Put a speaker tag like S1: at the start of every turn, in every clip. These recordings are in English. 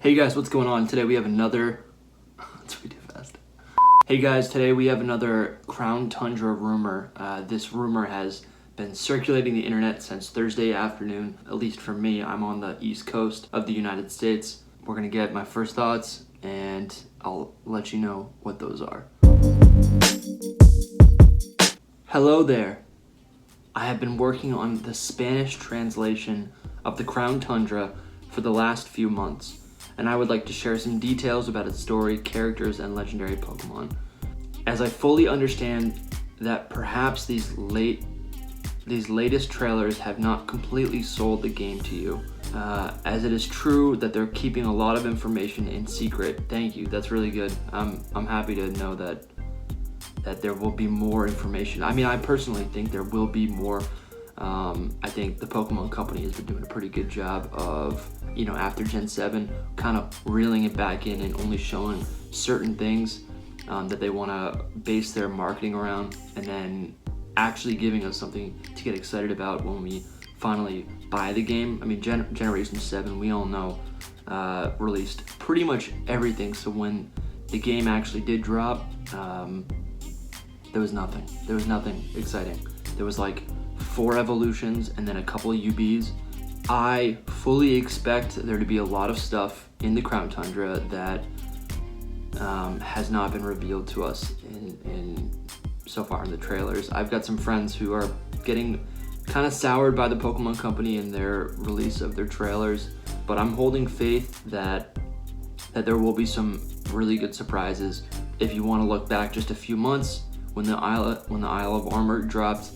S1: Hey guys, what's going on? Today we have another... That's way too fast. Hey guys, today we have another Crown Tundra rumor. This rumor has been circulating the internet since Thursday afternoon, at least for me. I'm on the East Coast of the United States. We're gonna get my first thoughts and I'll let you know what those are. Hello there. I have been working on the Spanish translation of the Crown Tundra for the last few months, and I would like to share some details about its story, characters, and legendary Pokemon. As I fully understand that perhaps these latest trailers have not completely sold the game to you, as it is true that they're keeping a lot of information in secret. Thank you, that's really good. I'm happy to know that there will be more information. I mean, I personally think there will be more. I think the Pokemon Company has been doing a pretty good job of, after Gen 7, kind of reeling it back in and only showing certain things that they want to base their marketing around, and then actually giving us something to get excited about when we finally buy the game. I mean, Generation 7, we all know, released pretty much everything, so when the game actually did drop, there was nothing. There was nothing exciting. There was like 4 evolutions and then a couple of UBs. I fully expect there to be a lot of stuff in the Crown Tundra that has not been revealed to us in so far in the trailers. I've got some friends who are getting kind of soured by the Pokemon Company and their release of their trailers, but I'm holding faith that there will be some really good surprises. If you want to look back just a few months, when the Isle of Armor dropped,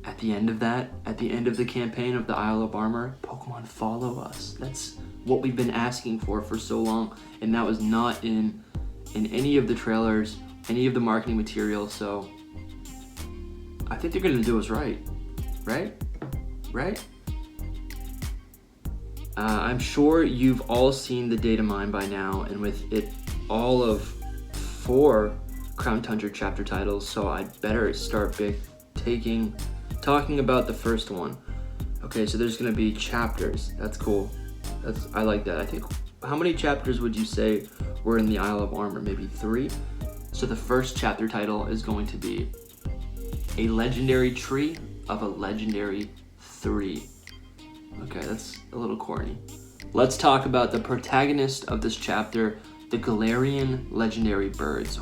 S1: at the end of the campaign of the Isle of Armor, Pokemon follow us. That's what we've been asking for so long, and that was not in any of the trailers, any of the marketing material, so I think they're gonna do us right? I'm sure you've all seen the data mine by now, and with it all of 4 Crown Tundra chapter titles, so I'd better start talking about the first one. Okay, so there's gonna be chapters. That's cool. I like that. I think, how many chapters would you say were in the Isle of Armor? Maybe 3? So the first chapter title is going to be A Legendary Tree of a Legendary 3. Okay, that's a little corny. Let's talk about the protagonist of this chapter, the Galarian legendary birds.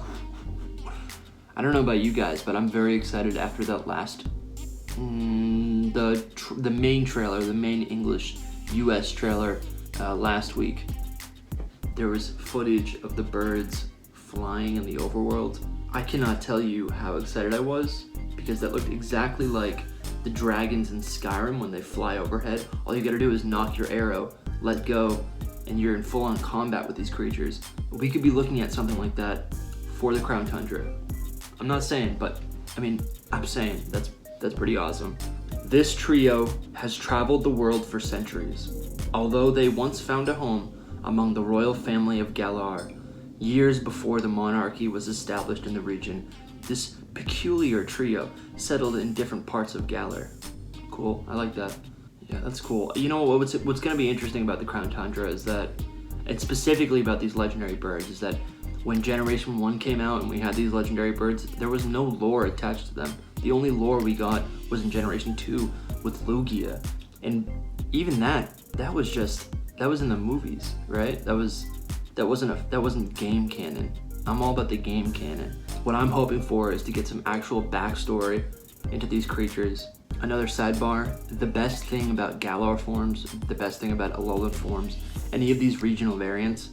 S1: I don't know about you guys, but I'm very excited after that last, the main trailer, the main English US trailer last week. There was footage of the birds flying in the overworld. I cannot tell you how excited I was, because that looked exactly like the dragons in Skyrim when they fly overhead. All you gotta do is knock your arrow, let go, and you're in full-on combat with these creatures. We could be looking at something like that for the Crown Tundra. I'm not saying, but I mean, I'm saying that's pretty awesome. This trio has traveled the world for centuries. Although they once found a home among the royal family of Galar, years before the monarchy was established in the region, this peculiar trio settled in different parts of Galar. Cool, I like that. Yeah, that's cool. You know what's gonna be interesting about the Crown Tundra is that, and specifically about these legendary birds, is that when Generation 1 came out and we had these legendary birds, there was no lore attached to them. The only lore we got was in Generation 2 with Lugia. And even that was in the movies, right? That wasn't game canon. I'm all about the game canon. What I'm hoping for is to get some actual backstory into these creatures. Another sidebar, the best thing about Galar forms, the best thing about Alolan forms, any of these regional variants,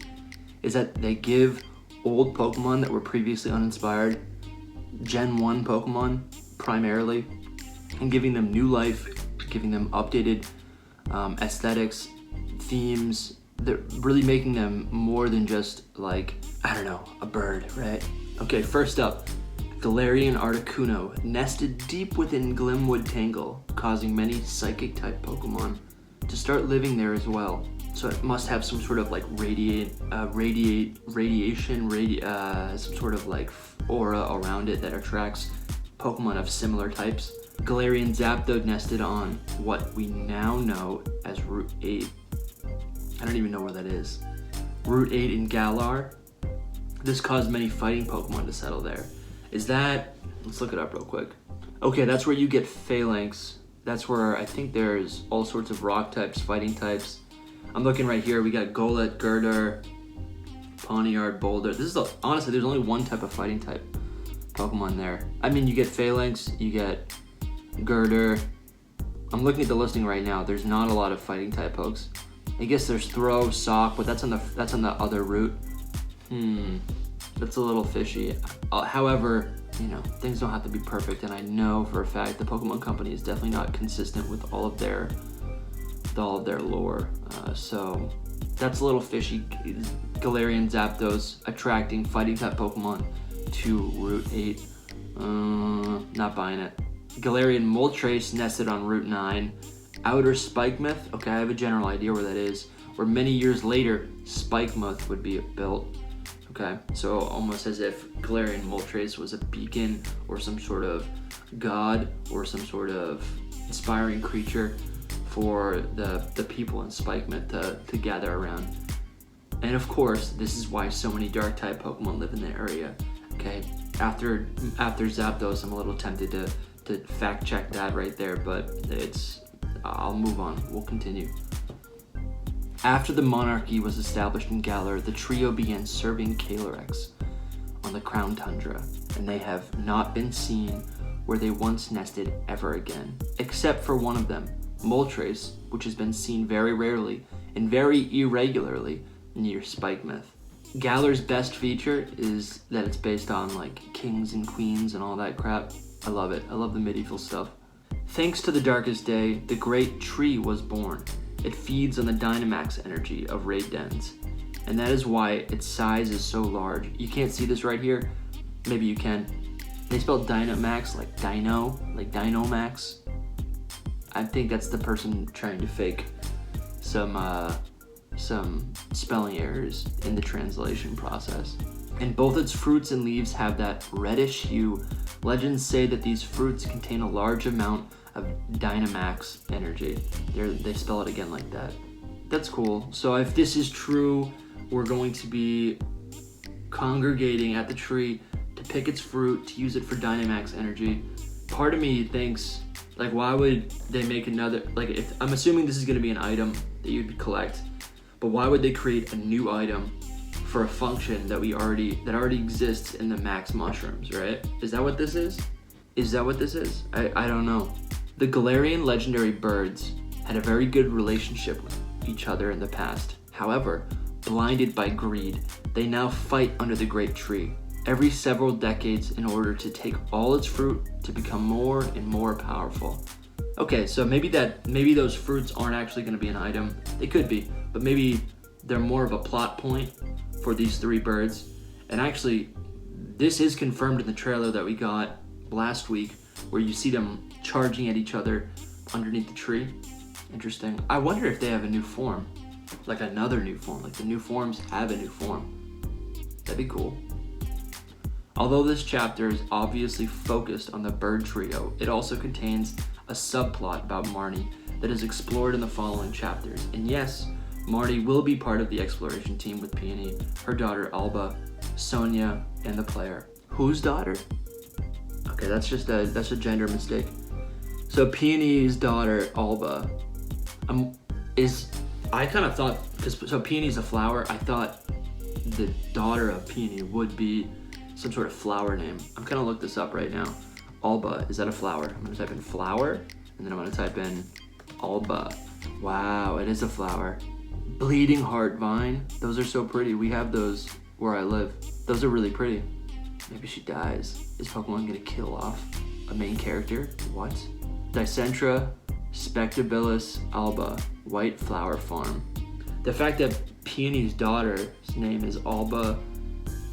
S1: is that they give old Pokemon that were previously uninspired, Gen 1 Pokemon primarily, and giving them new life, giving them updated aesthetics, themes. They're really making them more than just like, I don't know, a bird, right? Okay, first up, Galarian Articuno nested deep within Glimwood Tangle, causing many psychic-type Pokemon to start living there as well. So it must have some sort of like some sort of like aura around it that attracts Pokemon of similar types. Galarian Zapdos nested on what we now know as Route 8. I don't even know where that is. Route 8 in Galar. This caused many fighting Pokemon to settle there. Is that... Let's look it up real quick. Okay, that's where you get Phalanx. That's where I think there's all sorts of rock types, fighting types. I'm looking right here. We got Golett, Girder, Pawniard, Boulder. Honestly, there's only one type of fighting type Pokemon there. I mean, you get Phalanx, you get Girder. I'm looking at the listing right now. There's not a lot of fighting type pokes. I guess there's Throw, Sock, but that's on the other route. That's a little fishy. However, you know, things don't have to be perfect, and I know for a fact the Pokemon Company is definitely not consistent with all of their lore. So that's a little fishy. Galarian Zapdos attracting fighting type Pokemon to Route 8. Not buying it. Galarian Moltres nested on Route 9. Outer Spikemuth. Okay, I have a general idea where that is. Where many years later, Spikemuth would be built. Okay, so almost as if Galarian Moltres was a beacon or some sort of god or some sort of inspiring creature for the people in Spikemuth to gather around. And of course, this is why so many dark type Pokemon live in the area. Okay, after Zapdos, I'm a little tempted to fact check that right there, but I'll move on. We'll continue. After the monarchy was established in Galar, the trio began serving Calyrex on the Crown Tundra, and they have not been seen where they once nested ever again, except for one of them, Moltres, which has been seen very rarely and very irregularly near Spikemuth. Galar's best feature is that it's based on like kings and queens and all that crap. I love it. I love the medieval stuff. Thanks to the Darkest Day, the Great Tree was born. It feeds on the Dynamax energy of raid dens, and that is why its size is so large. You can't see this right here. Maybe you can. They spelled Dynamax like Dino, like Dynamax. I think that's the person trying to fake some spelling errors in the translation process. And both its fruits and leaves have that reddish hue. Legends say that these fruits contain a large amount of Dynamax energy. They spell it again like that. That's cool. So if this is true, we're going to be congregating at the tree to pick its fruit, to use it for Dynamax energy. Part of me thinks, like, why would they make another, like, if I'm assuming this is going to be an item that you'd collect, but why would they create a new item for a function that already exists in the max mushrooms, right? Is that what this is? Is that what this is? I don't know. The Galarian legendary birds had a very good relationship with each other in the past. However, blinded by greed, they now fight under the Great Tree every several decades in order to take all its fruit to become more and more powerful. Okay, so maybe those fruits aren't actually going to be an item. They could be, but maybe they're more of a plot point for these three birds. And actually, this is confirmed in the trailer that we got last week, where you see them charging at each other underneath the tree. Interesting. I wonder if they have a new form, like another new form, like the new forms have a new form. That'd be cool. Although this chapter is obviously focused on the bird trio, it also contains a subplot about Marnie that is explored in the following chapters. And yes, Marnie will be part of the exploration team with Peony, her daughter Alba, Sonia, and the player. Whose daughter? Okay, that's a gender mistake. So Peony's daughter Alba I kind of thought, so Peony's a flower, I thought the daughter of Peony would be some sort of flower name. I'm gonna look this up right now. Alba, is that a flower? I'm gonna type in flower, and then I'm gonna type in Alba. Wow, it is a flower. Bleeding Heart Vine, those are so pretty. We have those where I live. Those are really pretty. Maybe she dies. Is Pokemon gonna kill off a main character? What? Dicentra, Spectabilis, Alba, White Flower Farm. The fact that Peony's daughter's name is Alba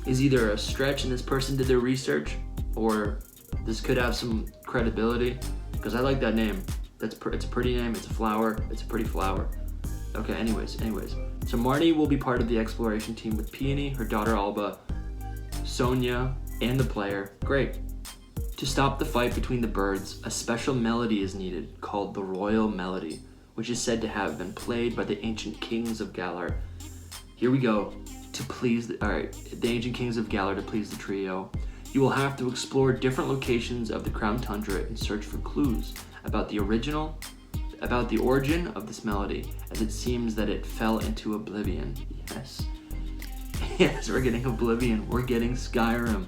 S1: is either a stretch and this person did their research, or this could have some credibility, because I like that name. It's a pretty name, it's a flower, it's a pretty flower. Okay, anyways. So Marnie will be part of the exploration team with Peony, her daughter Alba, Sonia, and the player. Great. To stop the fight between the birds, a special melody is needed called the Royal Melody, which is said to have been played by the ancient kings of Galar. Here we go. The ancient kings of Galar to please the trio. You will have to explore different locations of the Crown Tundra and search for clues about the origin of this melody, as it seems that it fell into oblivion. Yes. Yes, we're getting Oblivion. We're getting Skyrim.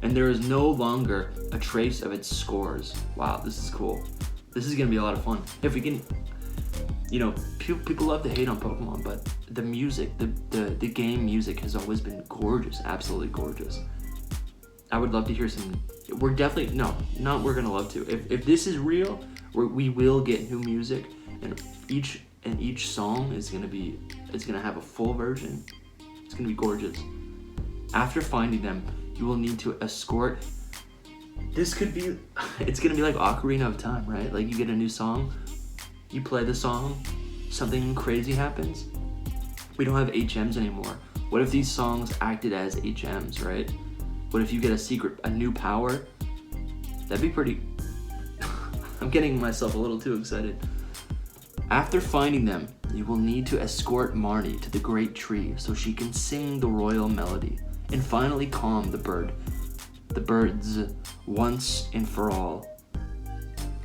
S1: And there is no longer a trace of its scores. Wow, this is cool. This is going to be a lot of fun. If we can, people love to hate on Pokemon, but the music, the game music has always been gorgeous, absolutely gorgeous. I would love to hear some, we're going to love to. If this is real, we will get new music, and each song is going to have a full version. It's going to be gorgeous. After finding them, you will need to escort. It's going to be like Ocarina of Time, right? Like you get a new song, you play the song, something crazy happens. We don't have HMs anymore. What if these songs acted as HMs, right? What if you get a new power? That'd be pretty... I'm getting myself a little too excited. After finding them, you will need to escort Marnie to the great tree so she can sing the royal melody and finally calm the birds once and for all.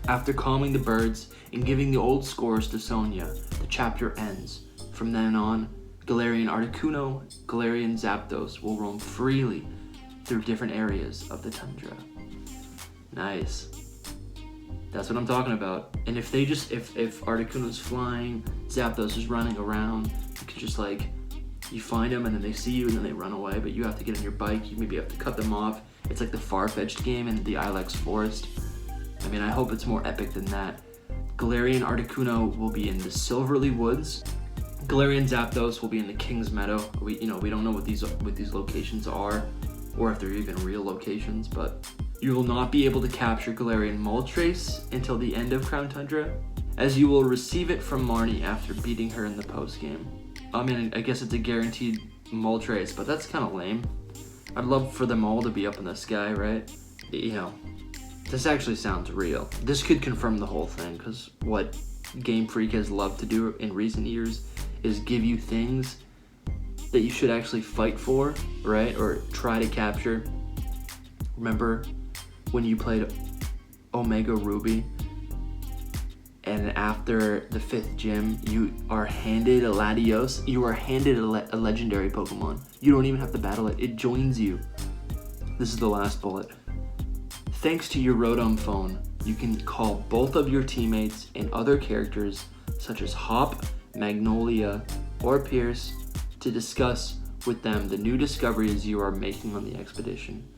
S1: After calming the birds and giving the old scores to Sonia, the chapter ends. From then on, Galarian Articuno, Galarian Zapdos will roam freely through different areas of the tundra. Nice. That's what I'm talking about. And if Articuno's flying, Zapdos is running around, you can just you find them and then they see you and then they run away, but you have to get on your bike, you maybe have to cut them off. It's like the Far-Fetched game in the Ilex Forest. I mean, I hope it's more epic than that. Galarian Articuno will be in the Silverly Woods. Galarian Zapdos will be in the King's Meadow. We don't know what these locations are, or if they're even real locations, but you will not be able to capture Galarian Moltres until the end of Crown Tundra, as you will receive it from Marnie after beating her in the post-game. I mean, I guess it's a guaranteed Moltres, but that's kind of lame. I'd love for them all to be up in the sky, right? This actually sounds real. This could confirm the whole thing, because what Game Freak has loved to do in recent years is give you things that you should actually fight for, right? Or try to capture. Remember when you played Omega Ruby and after the 5th gym you are handed a Latios, you are handed a legendary Pokemon. You don't even have to battle it, it joins you. This is the last bullet. Thanks to your Rotom phone, you can call both of your teammates and other characters such as Hop, Magnolia, or Pierce to discuss with them the new discoveries you are making on the expedition.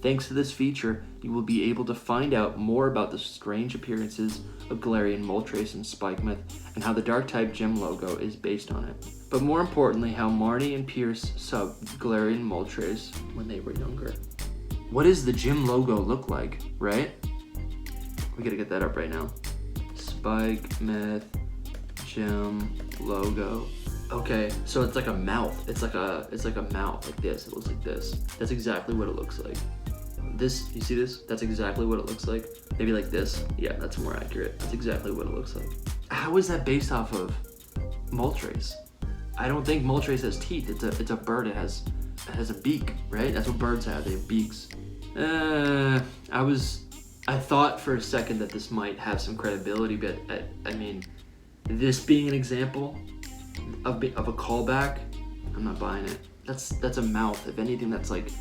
S1: Thanks to this feature, you will be able to find out more about the strange appearances of Galarian Moltres and Spikemuth and how the Dark-type gym logo is based on it. But more importantly, how Marnie and Pierce subbed Galarian Moltres when they were younger. What does the gym logo look like, right? We gotta get that up right now. Spikemuth gym logo. Okay, so it's like a mouth. It's like a mouth like this. It looks like this. That's exactly what it looks like. This, you see this? That's exactly what it looks like. Maybe like this. Yeah, that's more accurate. That's exactly what it looks like. How is that based off of Moltres? I don't think Moltres has teeth. It's a bird. It has a beak, right? That's what birds have. They have beaks. I thought for a second that this might have some credibility, but I mean, this being an example of a callback, I'm not buying it. That's a mouth. If anything, that's like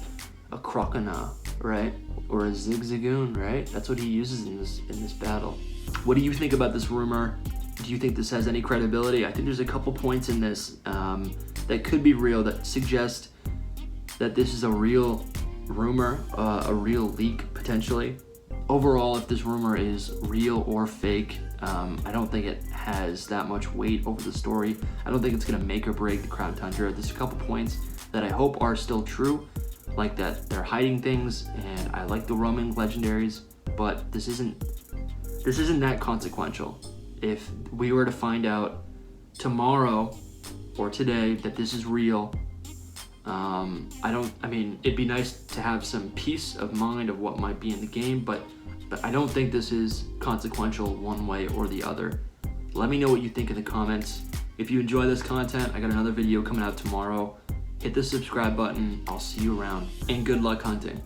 S1: a Crocodile, right? Or a Zigzagoon, right? That's what he uses in this battle. What do you think about this rumor? Do you think this has any credibility? I think there's a couple points in this that could be real, that suggest that this is a real rumor, a real leak potentially. Overall, if this rumor is real or fake, I don't think it has that much weight over the story. I don't think it's gonna make or break the Crown Tundra. There's a couple points that I hope are still true, like that they're hiding things, and I like the roaming legendaries, but this isn't that consequential. If we were to find out tomorrow or today that this is real, it'd be nice to have some peace of mind of what might be in the game, but I don't think this is consequential one way or the other. Let me know what you think in the comments. If you enjoy this content, I got another video coming out tomorrow. Hit the subscribe button. I'll see you around, and good luck hunting.